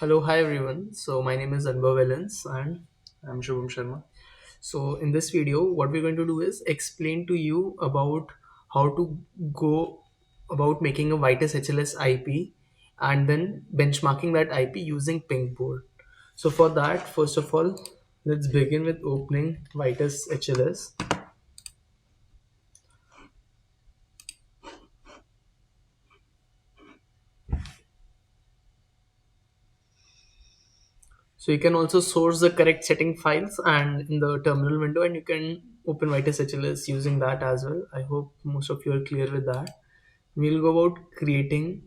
Hello, hi everyone. So my name is Anubhav Valens, and I'm Shubham Sharma. so in this video, what we're going to do is explain to you about how to go about making a Vitis HLS IP and then benchmarking that IP using PYNQ board. So for that, first of all, let's begin with opening Vitis HLS. So you can also source the correct setting files and in the terminal window, and you can open Vitis HLS using that as well. I hope most of you are clear with that. We'll go about creating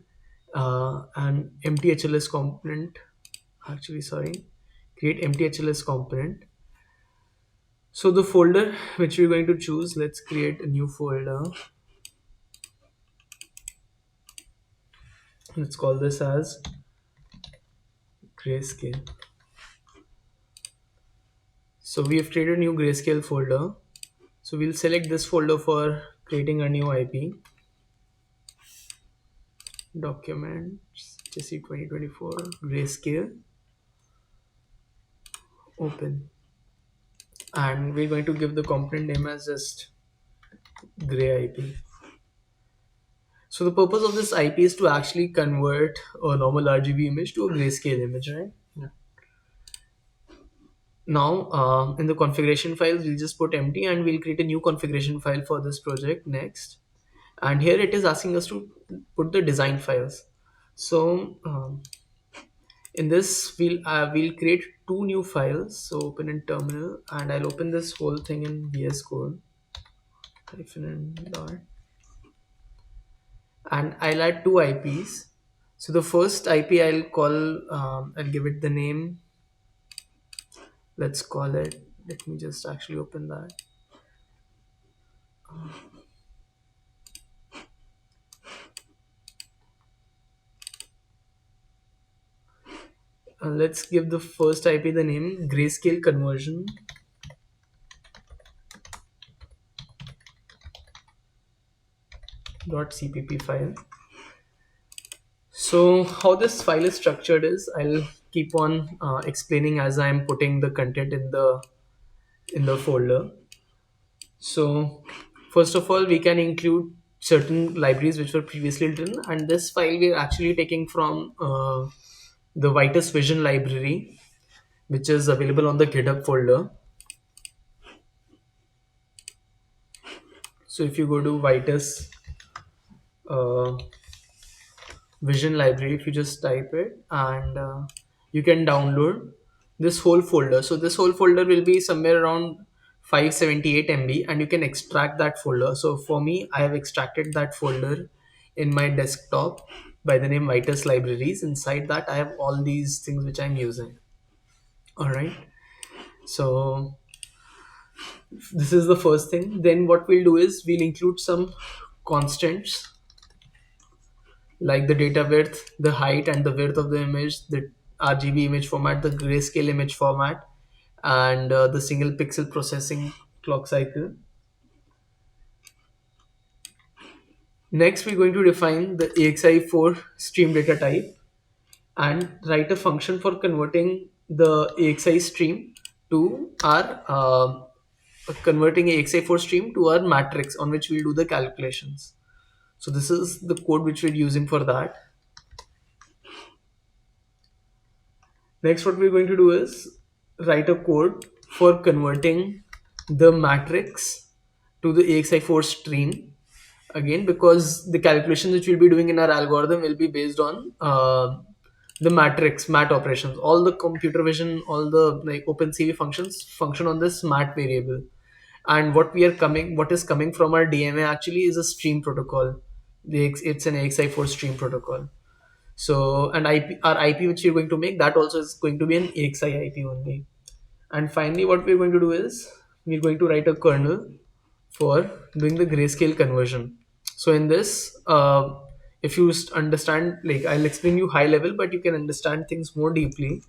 an empty HLS component. Actually, sorry, create empty HLS component. So the folder which we're going to choose, let's create a new folder. Let's call this as grayscale. So we have created a new grayscale folder. So we'll select this folder for creating a new IP. Documents, JC 2024, grayscale, open. And we're going to give the component name as just gray IP. So the purpose of this IP is to actually convert a normal RGB image to a grayscale image, right? Yeah. Now, in the configuration files, we'll just put empty and we'll create a new configuration file for this project next. And here it is asking us to put the design files. So in this, we'll create two new files. So open in terminal, and I'll open this whole thing in VS Code. Hyphen and dot. And I'll add two IPs. So the first IP I'll give it the name. Let's call it. Let me just actually open that. Let's give the first IP the name grayscale conversion dot cpp file. So how this file is structured is I'll keep on explaining as I'm putting the content in the folder. So first of all, we can include certain libraries which were previously written, and this file we're actually taking from the Vitis Vision library, which is available on the GitHub folder. So if you go to Vitis uh, Vision library, if you just type it, and you can download this whole folder. So this whole folder will be somewhere around 578 MB, and you can extract that folder. So for me, I have extracted that folder in my desktop by the name Vitis Libraries. Inside that, I have all these things which I'm using. All right. So this is the first thing. Then what we'll do is we'll include some constants like the data width, the height and the width of the image, the RGB image format, the grayscale image format, and the single pixel processing clock cycle. Next, we're going to define the AXI4 stream data type and write a function for converting the AXI stream to our converting AXI4 stream to our matrix on which we'll do the calculations. So this is the code which we're using for that. Next, what we're going to do is write a code for converting the matrix to the AXI4 stream. Again, because the calculations which we'll be doing in our algorithm will be based on the mat operations. All the computer vision, all the like OpenCV functions function on this mat variable. And what is coming from our DMA actually is a stream protocol. It's an AXI4 stream protocol. So, and our IP which we're going to make, that also is going to be an AXI IP only. And finally, what we're going to do is we're going to write a kernel for doing the grayscale conversion. So in this, if you understand, like I'll explain you high level, but you can understand things more deeply.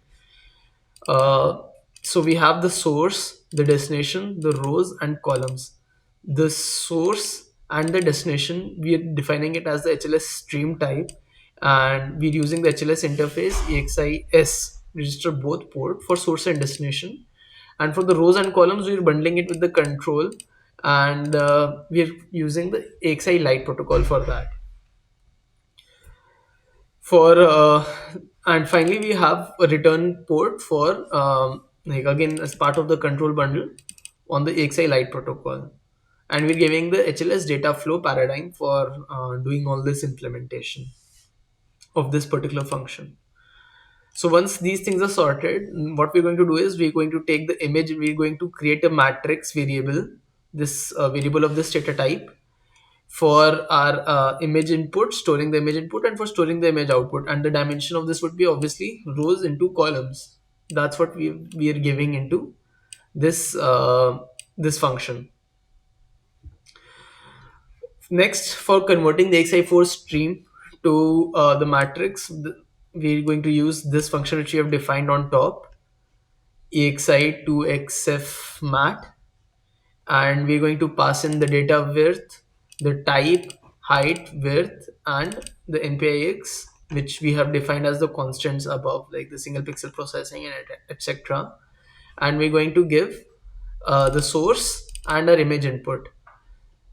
Uh, so we have the source, the destination, the rows and columns. The source and the destination, we are defining it as the HLS stream type, and we're using the HLS interface EXIS register both port for source and destination. And for the rows and columns, we're bundling it with the control, and we're using the AXI Lite protocol for that. For and finally, we have a return port for like again as part of the control bundle on the AXI Lite protocol, and we're giving the HLS data flow paradigm for doing all this implementation of this particular function. So once these things are sorted, what we're going to do is we're going to take the image, we're going to create a matrix variable, this variable of this data type for our image input, storing the image input, and for storing the image output. And the dimension of this would be obviously rows into columns. That's what we are giving into this function. Next, for converting the xi4 stream to the matrix, we're going to use this function which we have defined on top, exi to xf mat, and we're going to pass in the data width, the type, height, width, and the npix, which we have defined as the constants above, like the single pixel processing and etc. And we're going to give the source and our image input.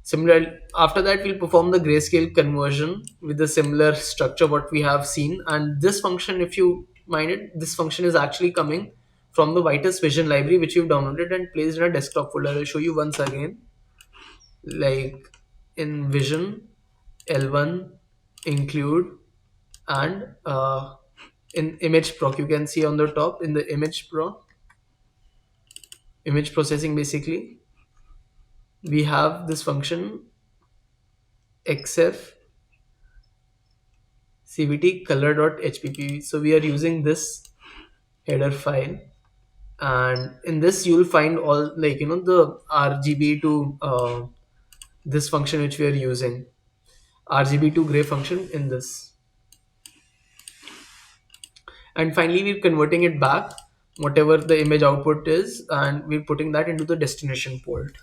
Similarly, after that, we'll perform the grayscale conversion with the similar structure what we have seen. And this function, if you mind it, this function is actually coming from the Vitis Vision library, which you've downloaded and placed in a desktop folder. I'll show you once again. Like in Vision, L1, include, and in image proc, you can see on the top in the image proc, image processing basically, we have this function xf cvt color.hpp. So we are using this header file, and in this you'll find all, like, the rgb to this function which we are using, rgb to gray function in this. And finally, we're converting it back, whatever the image output is, and we're putting that into the destination port.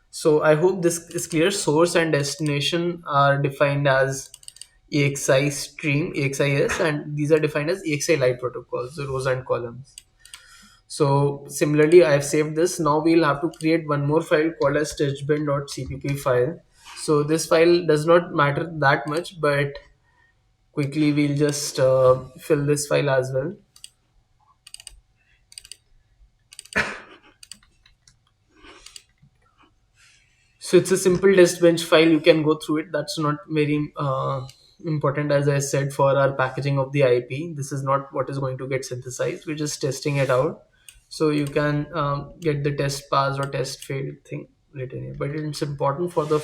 So I hope this is clear. Source and destination are defined as EXI stream, EXIS, and these are defined as EXI Lite protocols, the rows and columns. So similarly, I've saved this. Now we'll have to create one more file called as testben.cpp file. So this file does not matter that much, but quickly we'll just fill this file as well. So it's a simple test bench file. You can go through it. That's not very important, as I said, for our packaging of the IP. This is not what is going to get synthesized. We're just testing it out. So you can get the test pass or test failed thing written here. But it's important for the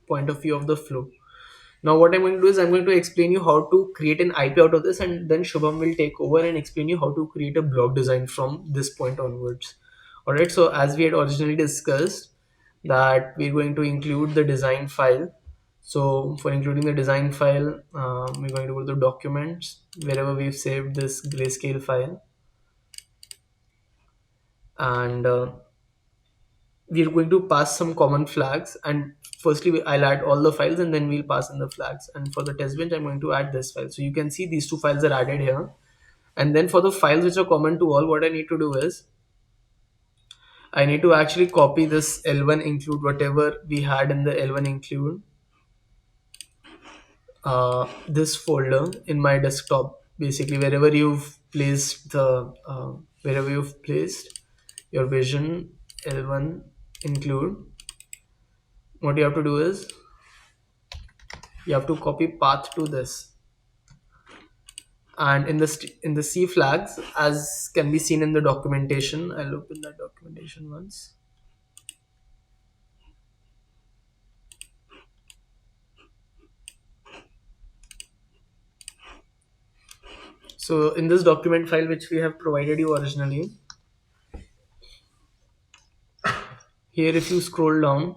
point of view of the flow. Now what I'm going to do is I'm going to explain you how to create an IP out of this, and then Shubham will take over and explain you how to create a block design from this point onwards. Alright, so as we had originally discussed, that we're going to include the design file. So for including the design file, we're going to go to the documents, wherever we've saved this grayscale file, and we're going to pass some common flags. And firstly, I'll add all the files and then we'll pass in the flags. And for the test bench, I'm going to add this file. So you can see these two files are added here. And then for the files which are common to all, what I need to do is I need to actually copy this L1 include, whatever we had in the L1 include, this folder in my desktop. Basically, wherever you've placed the wherever you've placed your Vision L1 include, what you have to do is you have to copy path to this, and in the C flags, as can be seen in the documentation, I'll open that documentation once. So in this document file which we have provided you originally, here if you scroll down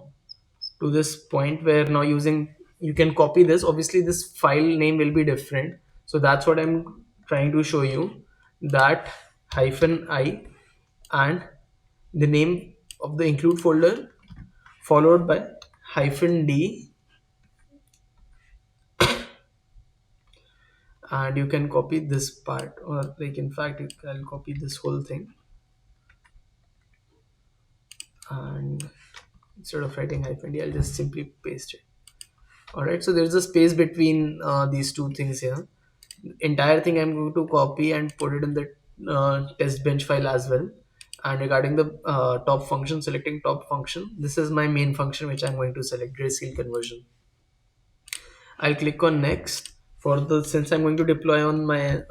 to this point where now using, you can copy this. Obviously this file name will be different, so that's what I'm trying to show you, that -i and the name of the include folder followed by -d and you can copy this part, or like in fact I'll copy this whole thing, and instead of writing hyphen d, I'll just simply paste it. All right, so there's a space between these two things here. Entire thing I'm going to copy and put it in the test bench file as well. And regarding the top function, selecting top function, this is my main function which I'm going to select, grayscale conversion. I'll click on next. For the, since I'm going to deploy on my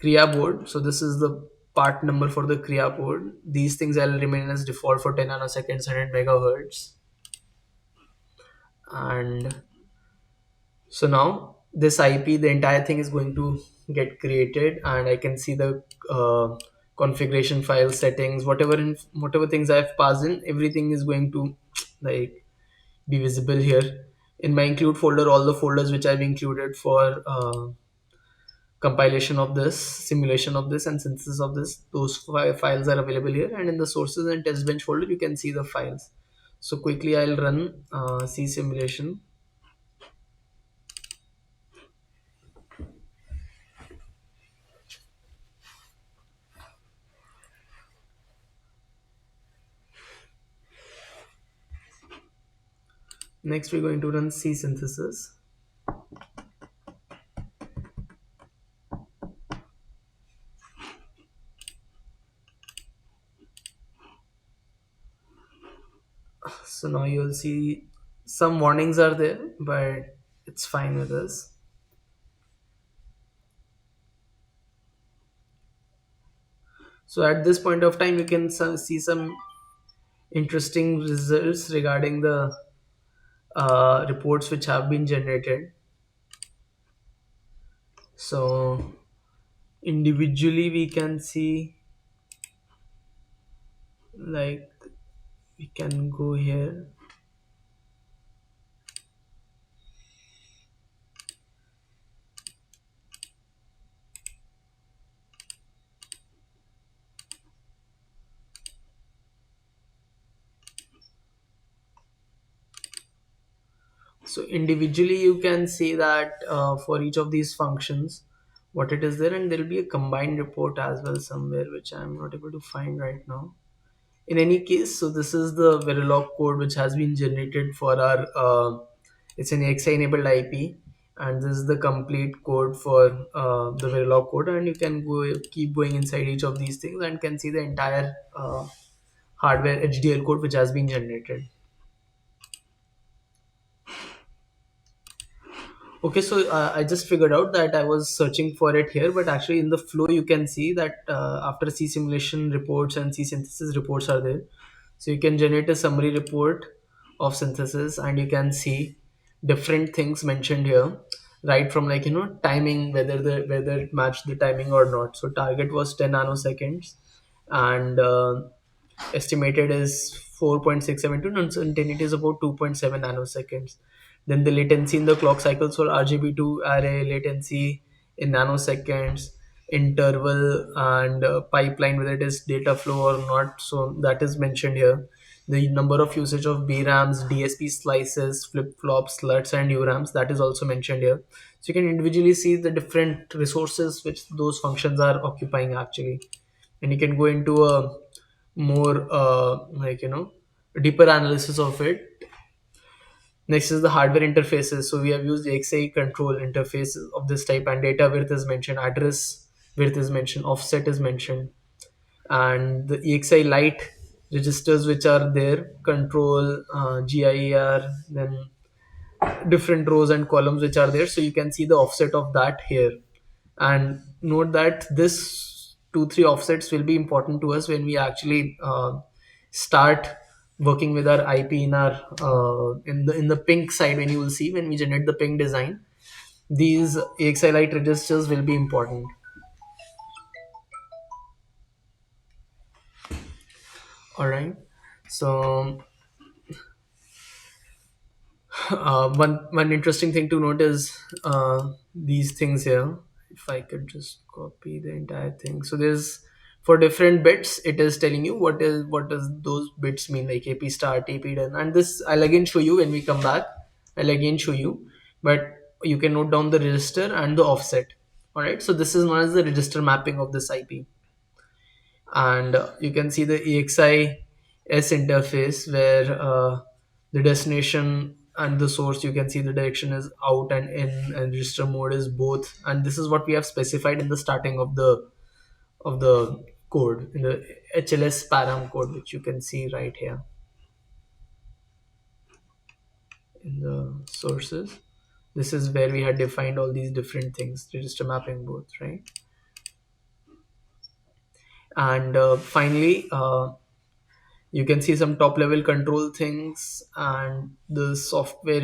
Kriya board, so this is the part number for the Kriya board. These things I'll remain as default for 10 nanoseconds, 100 megahertz. And so now this IP, the entire thing is going to get created, and I can see the configuration file settings, whatever things I've passed in, everything is going to like be visible here. In my include folder, all the folders which I've included for compilation of this, simulation of this, and synthesis of this, those files are available here. And in the sources and test bench folder, you can see the files. So quickly I'll run C simulation. Next, we're going to run C synthesis. So now you'll see some warnings are there, but it's fine with us. So at this point of time, you can see some interesting results regarding the reports which have been generated. So individually, we can see, like, we can go here. So individually, you can see that for each of these functions, what it is there, and there will be a combined report as well somewhere, which I'm not able to find right now. In any case, so this is the Verilog code which has been generated for our, it's an AXI enabled IP, and this is the complete code for the Verilog code, and you can go keep going inside each of these things and can see the entire hardware HDL code which has been generated. Okay, so I just figured out that I was searching for it here, but actually in the flow you can see that after C simulation reports and C synthesis reports are there. So you can generate a summary report of synthesis, and you can see different things mentioned here, right from, like, timing, whether it matched the timing or not. So target was 10 nanoseconds, and estimated is 4.672, and uncertainty is about 2.7 nanoseconds. Then the latency in the clock cycles for RGB2 array, latency in nanoseconds, interval, and pipeline, whether it is data flow or not. So that is mentioned here. The number of usage of BRAMs, DSP slices, flip-flops, sluts, and URAMs, that is also mentioned here. So you can individually see the different resources which those functions are occupying actually. And you can go into a more deeper analysis of it. Next is the hardware interfaces. So we have used XA control interfaces of this type, and data width is mentioned, address width is mentioned, offset is mentioned, and the EXI light registers which are there, control, GIER, then different rows and columns which are there. So you can see the offset of that here. And note that this 2 3 offsets will be important to us when we actually start working with our IP in our in the pink side. When you will see, when we generate the pink design, these AXI light registers will be important. All right, so one interesting thing to note is these things here. If I could just copy the entire thing. So there's, for different bits, it is telling you what does those bits mean, like AP start, AP done, and this I'll again show you when we come back. I'll again show you, but you can note down the register and the offset. All right, so this is known as the register mapping of this IP. And you can see the EXI S interface where the destination and the source, you can see the direction is out and in, and register mode is both. And this is what we have specified in the starting of the code, in the HLS param code, which you can see right here in the sources. This is where we had defined all these different things, register mapping both, right? And finally, you can see some top level control things and the software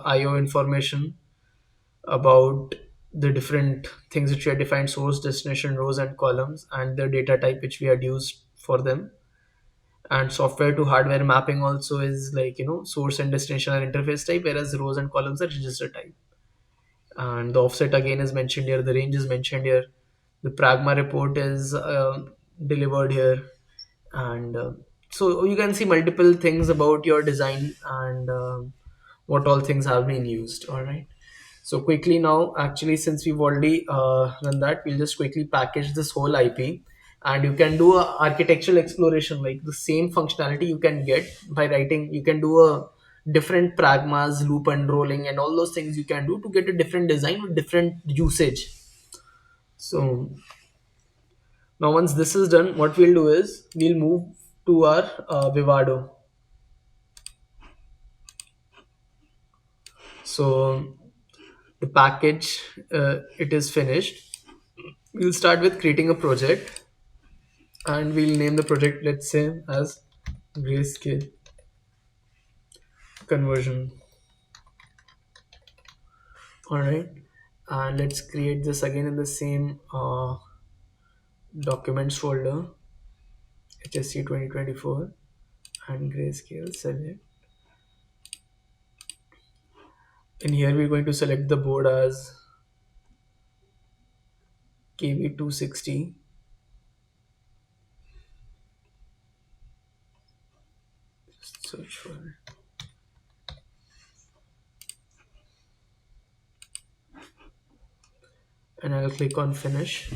IO information about the different things which we had defined: source, destination, rows and columns, and the data type which we had used for them. And software to hardware mapping also is like, source and destination are interface type, whereas rows and columns are register type. And the offset again is mentioned here, the range is mentioned here, the pragma report is delivered here. And so you can see multiple things about your design and what all things have been used. All right, so quickly now, actually, since we've already run that, we'll just quickly package this whole IP, and you can do a architectural exploration, like the same functionality you can get by writing. You can do a different pragmas, loop unrolling, and all those things you can do to get a different design with different usage. So now once this is done, what we'll do is we'll move to our Vivado. So the package, it is finished. We'll start with creating a project, and we'll name the project, let's say, as grayscale conversion. All right, and let's create this again in the same documents folder, HSC 2024, and grayscale select. In here we're going to select the board as KB260. Search for it. And I'll click on finish.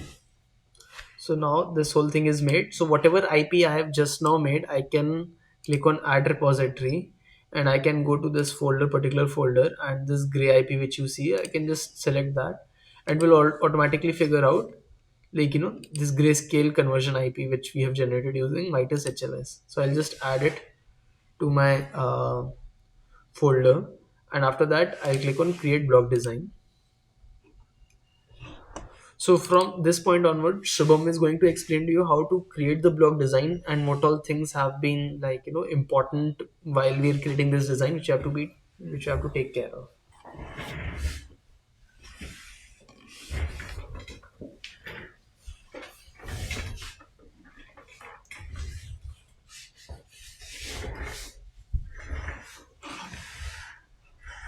So now this whole thing is made. So whatever IP I have just now made, I can click on add repository, and I can go to this folder, particular folder, and this gray IP which you see, I can just select that, and will automatically figure out, like, this grayscale conversion IP which we have generated using Vitis HLS. So I'll just add it to my folder, and after that I'll click on create block design. So from this point onward, Shubham is going to explain to you how to create the block design and what all things have been, like, important while we're creating this design, which you have to take care of.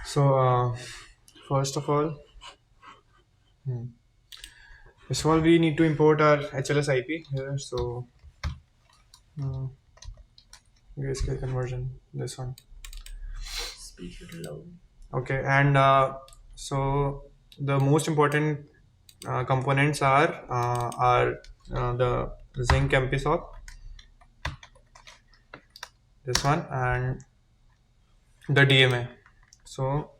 So, first of all, hmm, first of all, we need to import our HLS IP here. So, uh, grayscale conversion, this one. Speak it loud. Okay, and so the most important components are the zinc MPSOC, this one, and the DMA. So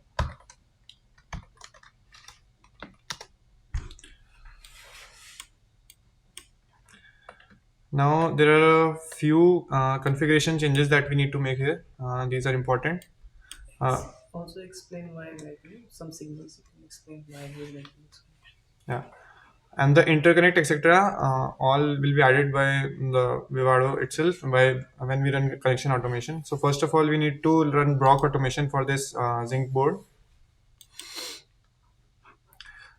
now there are a few configuration changes that we need to make here. These are important. Also explain why, like, some signals you can explain why we're making this. Yeah, and the interconnect, etc. All will be added by the Vivado itself by when we run connection automation. So first of all, we need to run block automation for this zinc board.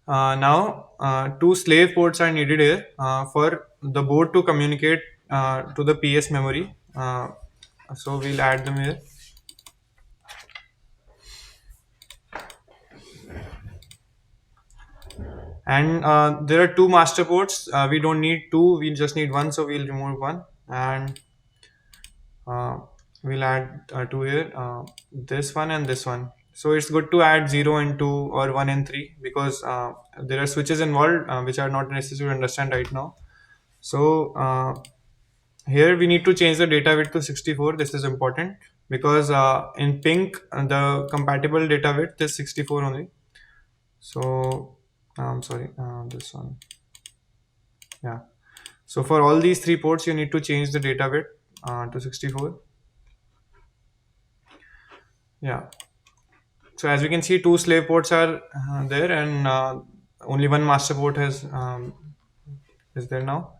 Now, two slave ports are needed here for the board to communicate to the PS memory. So we'll add them here. And there are two master ports. We don't need two, we just need one, so we'll remove one. And uh, we'll add two here, this one and this one. So it's good to add 0 and 2 or 1 and 3, because there are switches involved which are not necessary to understand right now. So here we need to change the data width to 64. This is important because in pink the compatible data width is 64 only. So I'm sorry, this one. Yeah. So for all these three ports, you need to change the data width to 64. Yeah. So as we can see, two slave ports are there, and only one master port has is there now.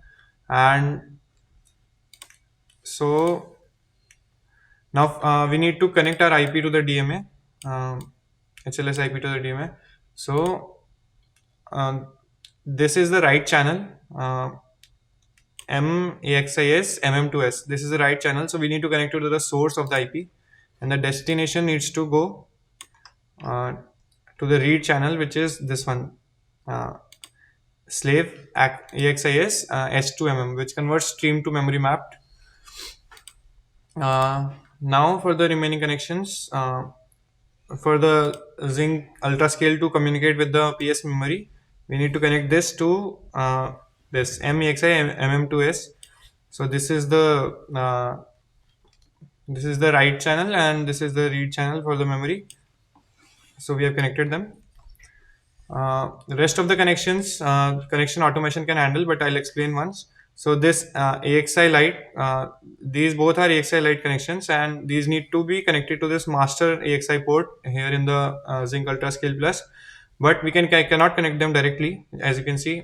And so now we need to connect our IP to the DMA, HLS IP to the DMA. So um, this is the right channel. MAXIS MM2S. This is the right channel, so we need to connect it to the source of the IP, and the destination needs to go uh, to the read channel, which is this one, slave AXIS H2MM, which converts stream to memory mapped. Now for the remaining connections, for the Zinc Ultra Scale to communicate with the PS memory, we need to connect this to this MEXI MM2S. So this is the write channel, and this is the read channel for the memory. So we have connected them. The rest of the connections, connection automation can handle, but I'll explain once. So this AXI light, these both are AXI light connections, and these need to be connected to this master AXI port here in the Zinc Ultra Scale Plus. But we cannot connect them directly. As you can see,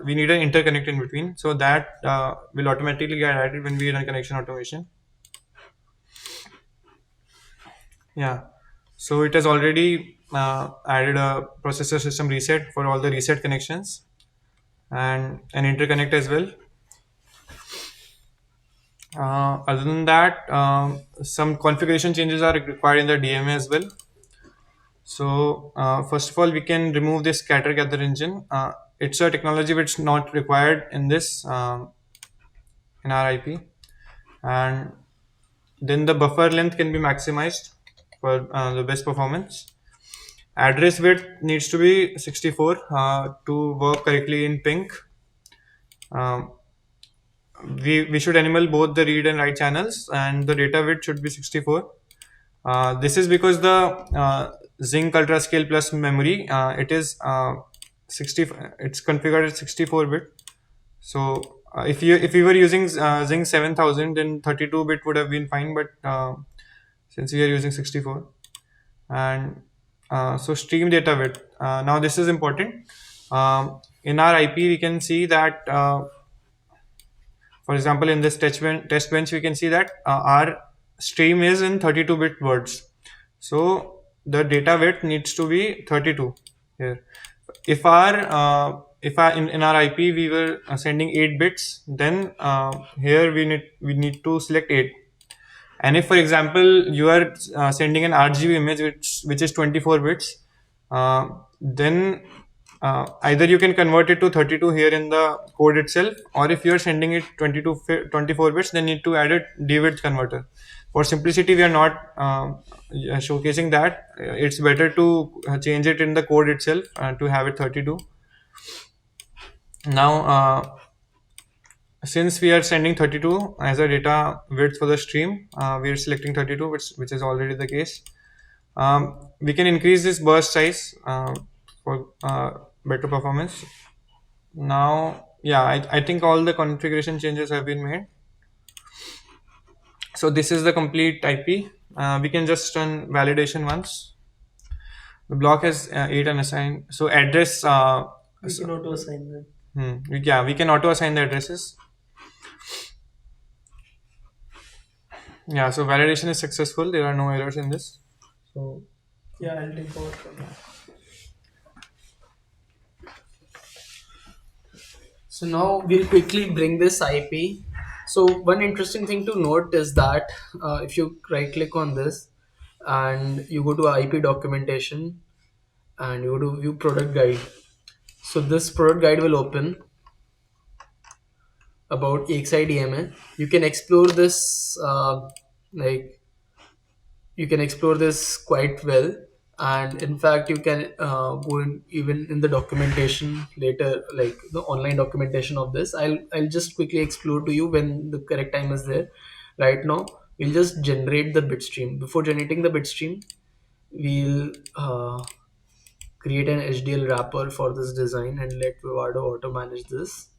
we need an interconnect in between, so that will automatically get added when we run connection automation. Yeah. So it has already added a processor system reset for all the reset connections, and an interconnect as well. Other than that, some configuration changes are required in the DMA as well. So first of all, we can remove this scatter gather engine. It's a technology which is not required in this in our IP, and then the buffer length can be maximized for the best performance. Address width needs to be 64 to work correctly in PYNQ. Um, we should enable both the read and write channels, and the data width should be 64. This is because the Zinc Ultra Scale Plus memory, it is 60. It's configured at 64 bit. So if you were using Zinc 7000, then 32 bit would have been fine. But since we are using 64, and so stream data width. Now this is important. In our IP, we can see that. For example, in this test bench, we can see that our stream is in 32-bit words. So the data width needs to be 32 here. In our IP we were sending 8 bits, then here we need to select 8. And if, for example, you are sending an RGB image which is 24 bits, then either you can convert it to 32 here in the code itself, or if you are sending it 24 bits, then you need to add a D-width converter. For simplicity, we are not showcasing that. It's better to change it in the code itself to have it 32. Now, since we are sending 32 as a data width for the stream, we are selecting 32, which is already the case. We can increase this burst size for better performance. Now, yeah, I think all the configuration changes have been made. So this is the complete IP. We can just run validation once. The block has 8 unassigned. So address. We can auto assign that. Yeah, we can auto assign the addresses. Yeah, so validation is successful. There are no errors in this. So yeah, I'll take over from that. So now we'll quickly bring this IP. So one interesting thing to note is that if you right click on this and you go to IP documentation and you go to view product guide. So this product guide will open about AXI DMA. You can explore this like you can explore this quite well, And in fact, you can go in even in the documentation later, like the online documentation of this. I'll just quickly explore to you when the correct time is there. Right now, we'll just generate the bitstream. Before generating the bitstream, we'll create an HDL wrapper for this design and let Vivado auto manage this.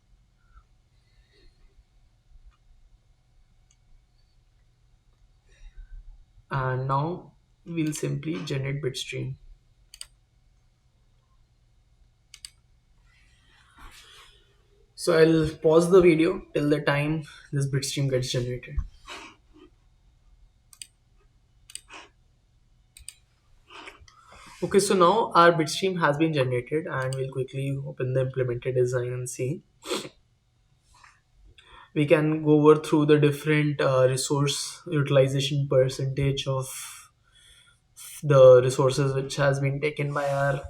And now we'll simply generate bitstream. So I'll pause the video till the time this bitstream gets generated. Okay, so now our bitstream has been generated and we'll quickly open the implemented design and see. We can go over through the different resource utilization percentage of the resources which has been taken by our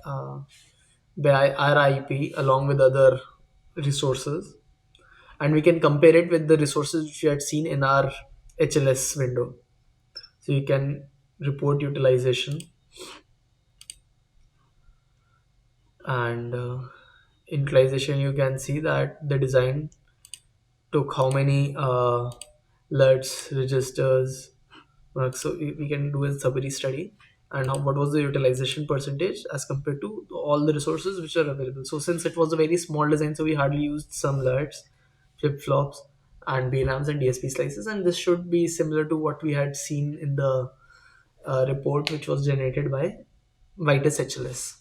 IP along with other resources, and we can compare it with the resources which we had seen in our HLS window. So you can report utilization and utilization. You can see that the design took how many LUTs, registers. So we can do a summary study and what was the utilization percentage as compared to all the resources which are available. So since it was a very small design, so we hardly used some LUTs, flip flops, and BRAMs and DSP slices, and this should be similar to what we had seen in the report which was generated by Vitis HLS.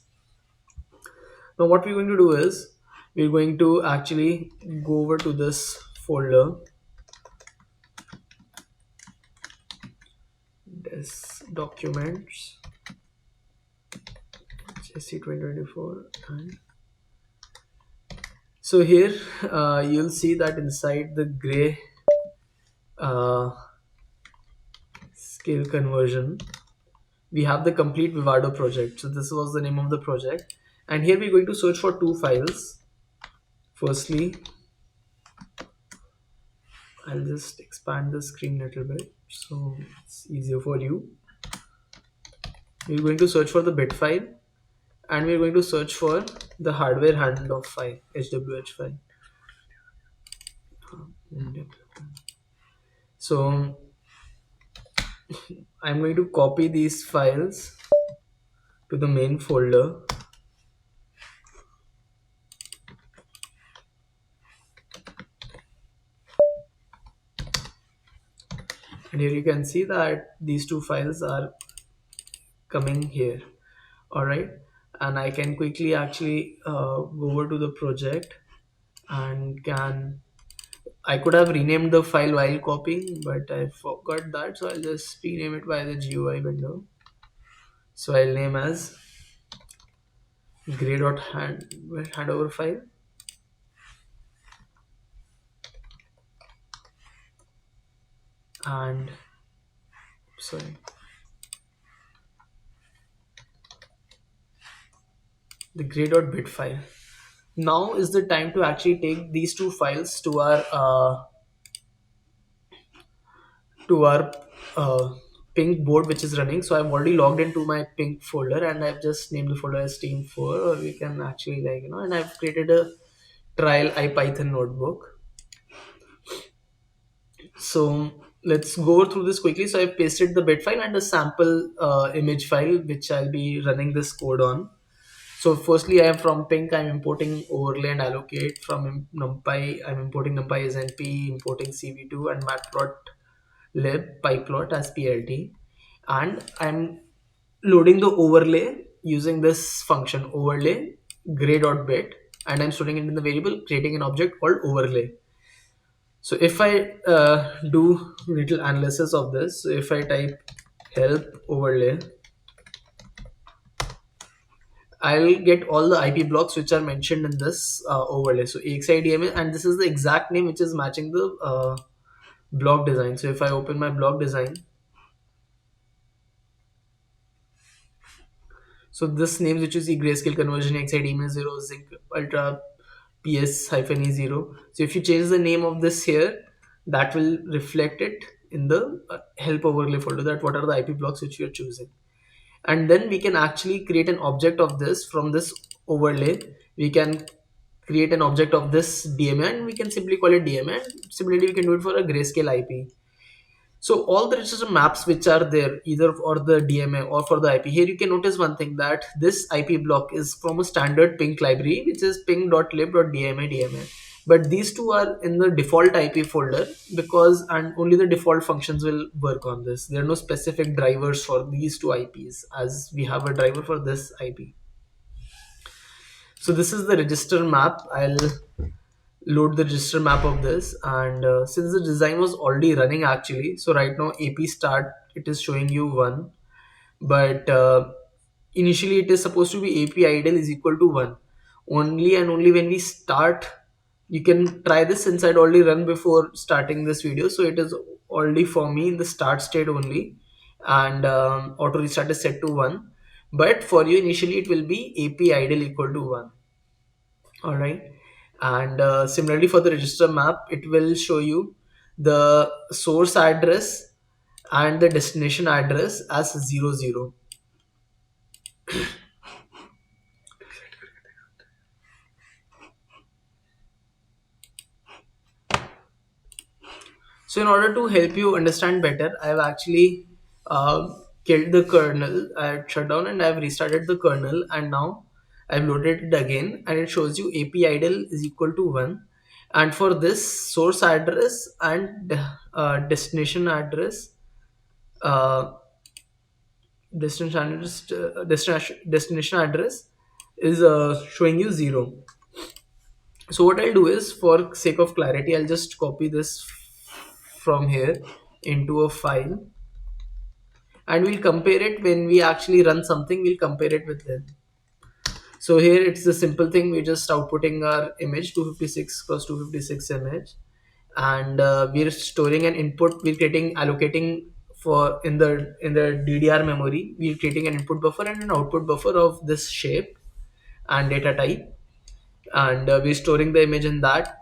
Now what we're going to do is we're going to actually go over to this folder, this documents, JC 2024, and so here you'll see that inside the gray uh, scale conversion, we have the complete Vivado project. So this was the name of the project, and here we're going to search for two files. Firstly, I'll just expand the screen a little bit so it's easier for you. We're going to search for the bit file and we're going to search for the hardware handoff file, HWH file. So I'm going to copy these files to the main folder, and here you can see that these two files are coming here. All right, and I can quickly actually go over to the project and can I could have renamed the file while copying, but I forgot that, so I'll just rename it by the GUI window. So I'll name as gray.handover file, and sorry, the gray.bit file. Now is the time to actually take these two files to our PYNQ board which is running. So I've already logged into my PYNQ folder and I've just named the folder as team4, or we can actually and I've created a trial IPython notebook. So let's go through this quickly. So I've pasted the bit file and a sample image file which I'll be running this code on. So firstly, I am from PYNQ, I'm importing overlay and allocate. From NumPy, I'm importing NumPy as NP, importing CV2 and matplotlib pyplot as PLT. And I'm loading the overlay using this function overlay gray.bit, and I'm storing it in the variable, creating an object called overlay. So if I do little analysis of this, so if I type help overlay, I'll get all the IP blocks which are mentioned in this overlay. So AXI DMA, and this is the exact name which is matching the block design. So if I open my block design, so this names which you see grayscale conversion AXI DMA 0, zinc ultra PS hyphen E0. So if you change the name of this here, that will reflect it in the help overlay folder, that what are the IP blocks which you are choosing. and then we can actually create an object of this from this overlay. We can create an object of this DMA and we can simply call it DMA, and similarly we can do it for a grayscale IP. So all the register maps which are there either for the DMA or for the IP, here you can notice one thing, that this IP block is from a standard PYNQ library which is ping.lib.dma. But these two are in the default IP folder, because and only the default functions will work on this. There are no specific drivers for these two IPs as we have a driver for this IP. So this is the register map. I'll load the register map of this, and since the design was already running actually, so right now AP start, it is showing you 1, but initially it is supposed to be AP idle is equal to 1. Only and only when we start, you can try this since I'd already run before starting this video, so it is already for me in the start state only, and auto restart is set to 1, but for you initially it will be AP idle equal to 1. All right. And similarly for the register map, it will show you the source address and the destination address as 00. So in order to help you understand better, I have actually killed the kernel. I have shut down and I have restarted the kernel, and now I've loaded it again, and it shows you AP idle is equal to 1. And for this source address and destination address, uh, destination address is showing you 0. So what I'll do is, for sake of clarity, I'll just copy this from here into a file, and we'll compare it when we actually run something. We'll compare it with them. So here it's the simple thing, we're just outputting our image 256 cross 256 image, and we're storing an input. We're creating allocating for in the DDR memory. We're creating an input buffer and an output buffer of this shape and data type, and we're storing the image in that,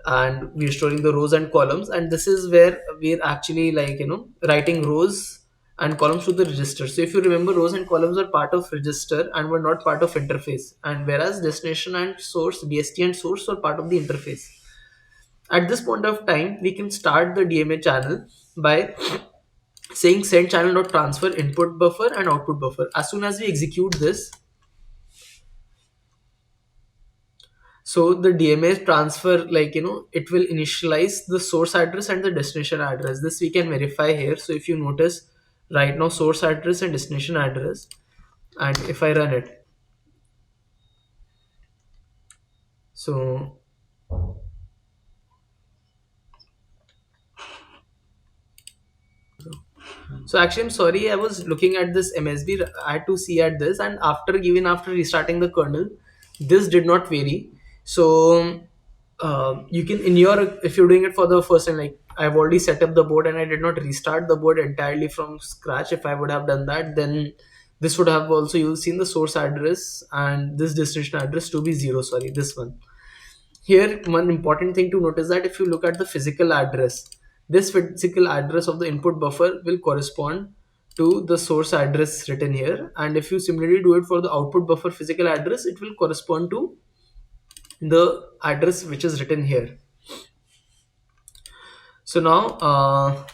and we're storing the rows and columns, and this is where we're actually, like, writing rows and columns to the register. So if you remember, rows and columns are part of register and were not part of interface, and whereas destination and source, DST and source, were part of the interface. At this point of time, we can start the DMA channel by saying send channel dot transfer input buffer and output buffer. As soon as we execute this, so the DMA transfer, like, it will initialize the source address and the destination address. This we can verify here. So if you notice right now, source address and destination address, and if I run it, so so actually, I'm sorry, I was looking at this MSB. I had to see at this, and after restarting the kernel, this did not vary. So you can, in your, if you're doing it for the first time, like I've already set up the board and I did not restart the board entirely from scratch. If I would have done that, then this would have also, you've seen the source address and this destination address to be 0. Sorry, this one. Here, one important thing to note is that if you look at the physical address, this physical address of the input buffer will correspond to the source address written here. And if you similarly do it for the output buffer physical address, it will correspond to the address which is written here. So now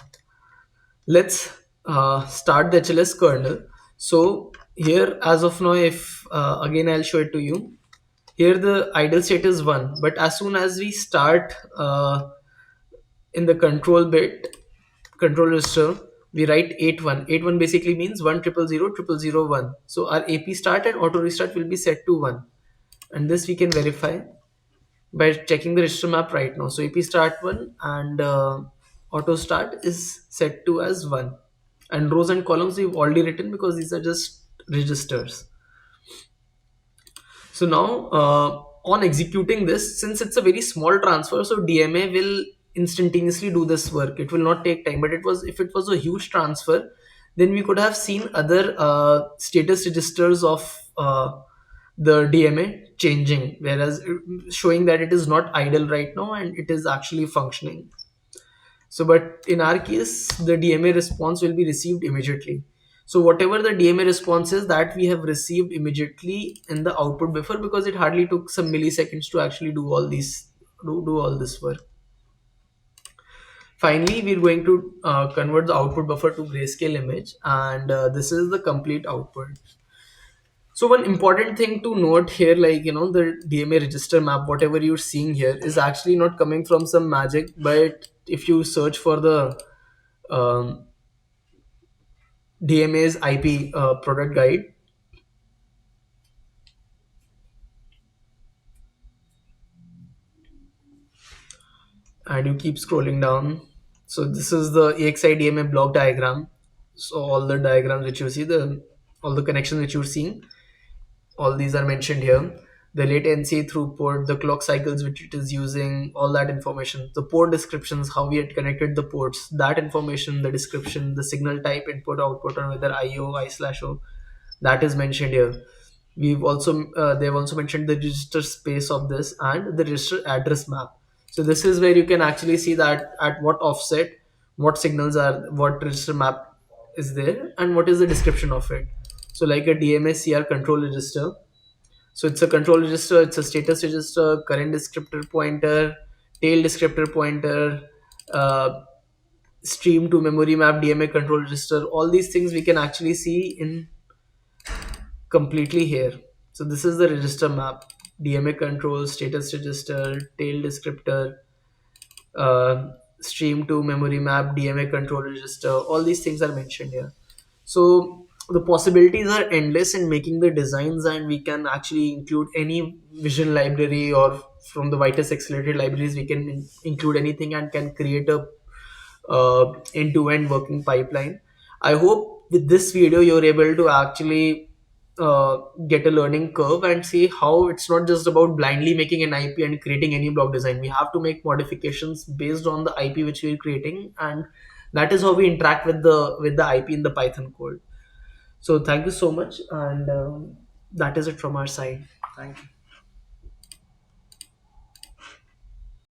let's start the HLS kernel. So here, as of now, if again I'll show it to you. Here the idle state is 1, but as soon as we start in the control register, we write 81. 81 basically means 1000001. So our AP start and auto restart will be set to 1, and this we can verify by checking the register map right now. So AP start 1 and auto start is set to as 1, and rows and columns we've already written because these are just registers. So now on executing this, since it's a very small transfer, so DMA will instantaneously do this work. It will not take time. But if it was a huge transfer, then we could have seen other status registers of the DMA changing, whereas showing that it is not idle right now and it is actually functioning. So, but in our case, the DMA response will be received immediately. So whatever the DMA response is, that we have received immediately in the output buffer, because it hardly took some milliseconds to actually do all this work. Finally, we're going to convert the output buffer to grayscale image, and this is the complete output. So one important thing to note here, like, the DMA register map, whatever you're seeing here, is actually not coming from some magic. But if you search for the um, DMA's IP product guide, and you keep scrolling down, so this is the AXI DMA block diagram. So all the diagrams which you see, all the connections which you're seeing, all these are mentioned here. The latency, throughput, the clock cycles which it is using, all that information, the port descriptions, how we had connected the ports, that information, the description, the signal type, input output, or whether IO, I/O, that is mentioned here. We've also they've also mentioned the register space of this and the register address map. So this is where you can actually see that at what offset, what signals are, what register map is there, and what is the description of it. So like a DMA CR control register, so it's a control register, it's a status register, current descriptor pointer, tail descriptor pointer, uh, stream to memory map, DMA control register. All these things we can actually see in completely here. So this is the register map: DMA control, status register, tail descriptor, stream to memory map, DMA control register. All these things are mentioned here. So the possibilities are endless in making the designs, and we can actually include any vision library, or from the Vitis Accelerated Libraries we can include anything and can create a end-to-end working pipeline. I hope with this video you're able to actually get a learning curve and see how it's not just about blindly making an IP and creating any block design. We have to make modifications based on the IP which we're creating, and that is how we interact with the IP in the Python code. So thank you so much, and that is it from our side. Thank you.